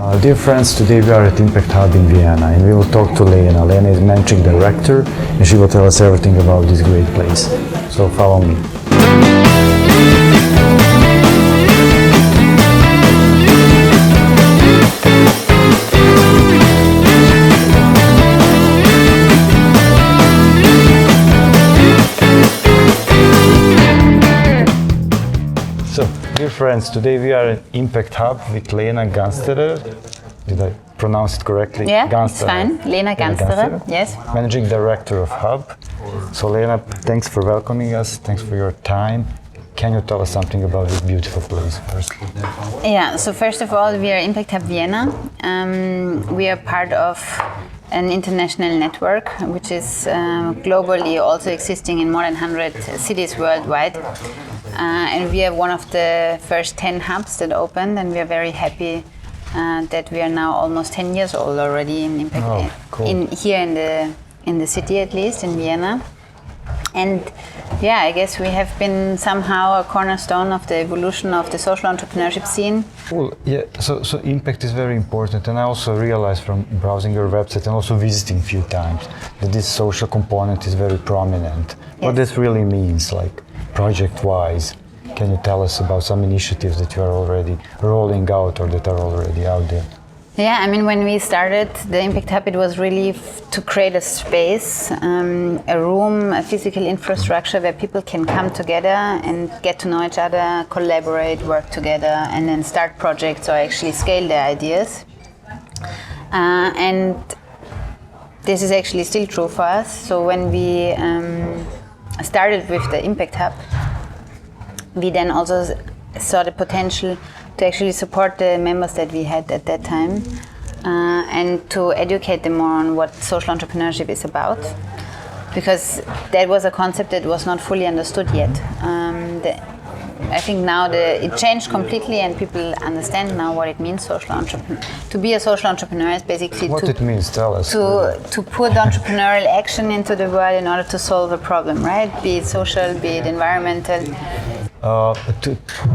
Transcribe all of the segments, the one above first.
Dear friends, today we are at Impact Hub in Vienna and we will talk to Lena. Lena is managing director and she will tell us everything about this great place. So follow me. So, dear friends, today we are at Impact Hub with Lena Gansterer. Did I pronounce it correctly? Yeah, it's fine. Lena Gansterer, yes. Managing Director of Hub. So Lena, thanks for welcoming us. Thanks for your time. Can you tell us something about this beautiful place first? Yeah, so first of all, we are Impact Hub Vienna. We are part of an international network which is globally also existing in more than 100 cities worldwide. And we are one of the first 10 hubs that opened, and we are very happy that we are now almost 10 years old already in Impact, cool. here in the city, at least in Vienna. And yeah, I guess we have been somehow a cornerstone of the evolution of the social entrepreneurship scene. Cool. Yeah. So impact is very important, and I also realized from browsing your website and also visiting a few times that this social component is very prominent. Yes. What this really means, like project-wise. Can you tell us about some initiatives that you are already rolling out or that are already out there? Yeah, I mean, when we started the Impact Hub, it was really to create a space, a room, a physical infrastructure where people can come together and get to know each other, collaborate, work together, and then start projects or actually scale their ideas. And this is actually still true for us. So when we started with the Impact Hub, we then also saw the potential to actually support the members that we had at that time and to educate them more on what social entrepreneurship is about, because that was a concept that was not fully understood yet. I think now it changed completely and people understand now what it means, social entrepreneur. To be a social entrepreneur is basically what it means, tell us. To put entrepreneurial action into the world in order to solve a problem, right? Be it social, be it environmental.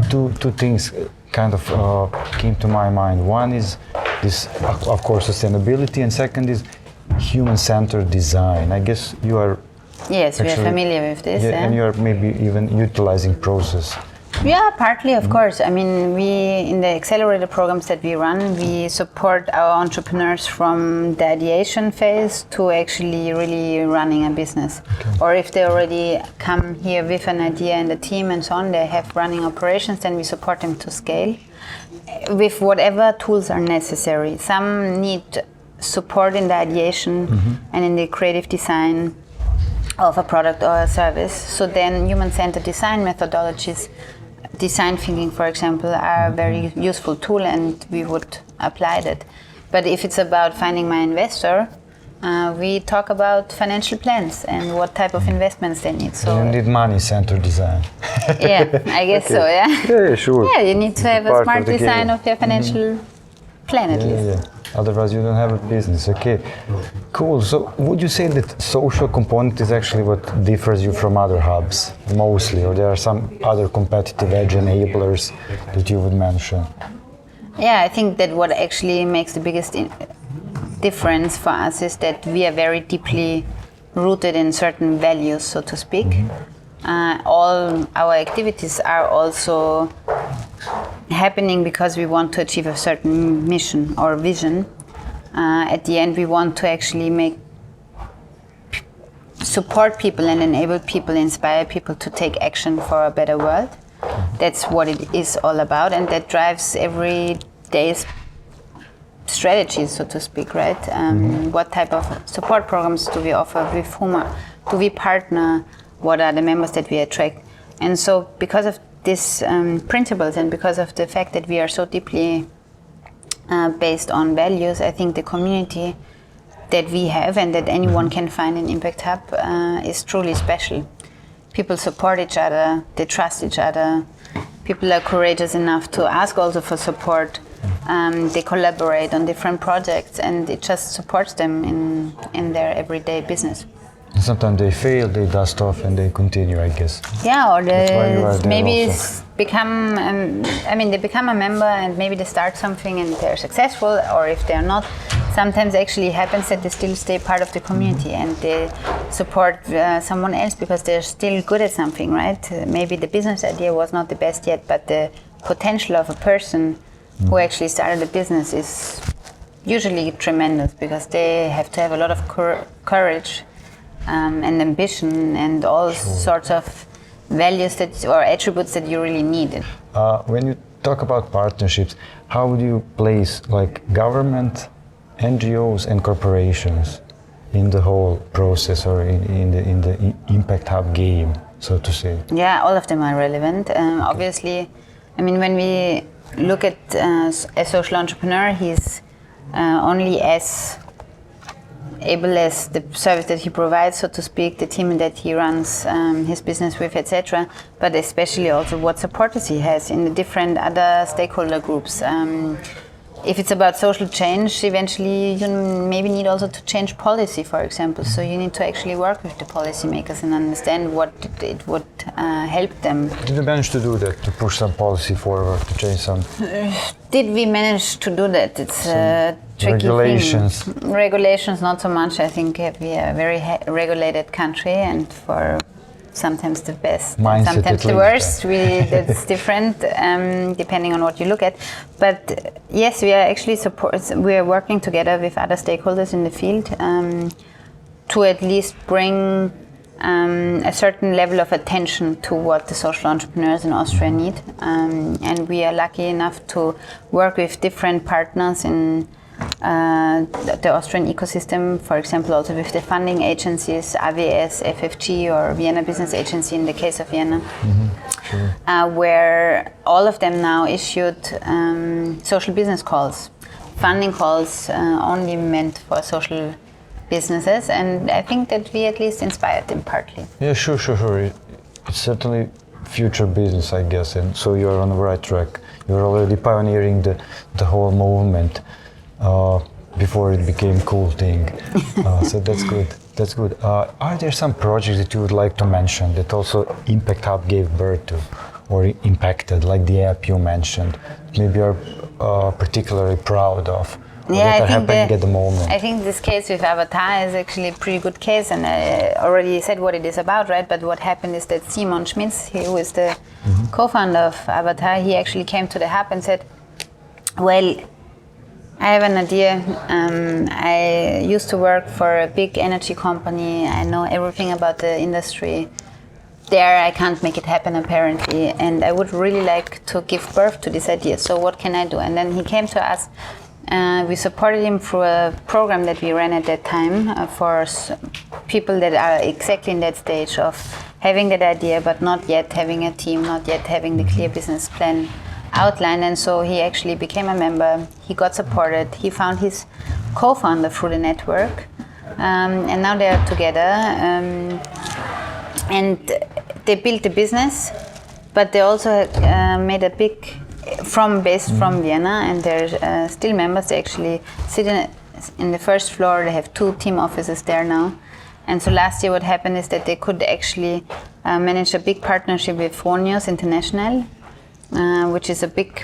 Two things kind of came to my mind. One is this, of course, sustainability, and second is human-centered design. I guess you are. Yes, we are familiar with this. Yeah, and you are maybe even utilizing process. Yeah, partly, of course. I mean, in the accelerator programs that we run, we support our entrepreneurs from the ideation phase to actually really running a business. Okay. Or if they already come here with an idea and a team and so on, they have running operations, then we support them to scale with whatever tools are necessary. Some need support in the ideation and in the creative design of a product or a service. So then human-centered design methodologies, design thinking, for example, are a very useful tool, and we would apply that. But if it's about finding my investor, we talk about financial plans and what type of investments they need. So you need money-centered design. Yeah, I guess okay. So, yeah. Yeah, sure. Yeah, you need to have a smart design of your financial plan at least. Yeah. Otherwise you don't have a business. Okay, cool. So would you say that social component is actually what differs you from other hubs mostly, or there are some other competitive edge enablers that you would mention? Yeah, I think that what actually makes the biggest difference for us is that we are very deeply rooted in certain values, so to speak. All our activities are also happening because we want to achieve a certain mission or vision. At the end, we want to actually support people and enable people, inspire people to take action for a better world. That's what it is all about, and that drives every day's strategies, so to speak, right? What type of support programs do we offer? With whom do we partner? What are the members that we attract? And so because of these principles and because of the fact that we are so deeply based on values, I think the community that we have and that anyone can find in Impact Hub is truly special. People support each other, they trust each other, people are courageous enough to ask also for support, they collaborate on different projects, and it just supports them in their everyday business. Sometimes they fail, they dust off, and they continue, I guess. Yeah, or That's why you are they there maybe also. become, they become a member and maybe they start something and they're successful, or if they're not, sometimes actually happens that they still stay part of the community and they support someone else because they're still good at something, right? Maybe the business idea was not the best yet, but the potential of a person who actually started a business is usually tremendous because they have to have a lot of courage and ambition and all sorts of values that or attributes that you really need. When you talk about partnerships, how would you place like government, NGOs, and corporations in the whole process or in the Impact Hub game, so to say? Yeah, all of them are relevant. Obviously, when we look at a social entrepreneur, he's only as able as the service that he provides, so to speak, the team that he runs his business with, etc. But especially also what supporters he has in the different other stakeholder groups. If it's about social change, eventually you maybe need also to change policy, for example. So you need to actually work with the policymakers and understand what it would help them. Did you manage to do that, to push some policy forward, to change some? Did we manage to do that? It's a tricky regulations. thing. Regulations, not so much. I think we are a very regulated country, and for sometimes the best, Mindset sometimes the at worst. That's different depending on what you look at. But yes, we are actually we are working together with other stakeholders in the field to at least bring a certain level of attention to what the social entrepreneurs in Austria need. And we are lucky enough to work with different partners in the Austrian ecosystem, for example, also with the funding agencies, AWS, FFG, or Vienna Business Agency in the case of Vienna, where all of them now issued social business calls, funding calls only meant for social businesses, and I think that we at least inspired them partly. Yeah, sure. It's certainly future business, I guess, and so you're on the right track. You're already pioneering the whole movement before it became cool thing. So that's good. That's good. Are there some projects that you would like to mention that also Impact Hub gave birth to or impacted, like the app you mentioned, maybe you're particularly proud of? Yeah, that are happening at the moment. I think this case with Avatar is actually a pretty good case, and I already said what it is about, right? But what happened is that Simon Schmitz, who is the co-founder of Avatar, he actually came to the hub and said, well, I have an idea. I used to work for a big energy company. I know everything about the industry. There, I can't make it happen, apparently, and I would really like to give birth to this idea. So what can I do? And then he came to us. We supported him through a program that we ran at that time for people that are exactly in that stage of having that idea, but not yet having a team, not yet having the clear business plan outlined. And so he actually became a member. He got supported. He found his co-founder through the network, and now they are together. And they built a business, but they also made a big based from Vienna, and they're still members. They actually sit in the first floor. They have 2 team offices there now. And so last year what happened is that they could actually manage a big partnership with Fronius International, which is a big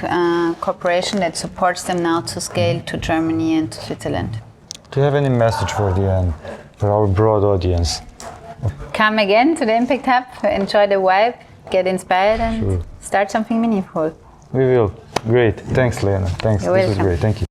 corporation that supports them now to scale to Germany and to Switzerland. Do you have any message for the end, for our broad audience? Come again to the Impact Hub, enjoy the vibe, get inspired, and start something meaningful. We will. Great. Thanks, Lena. Thanks. You're This was welcome. great. Thank you.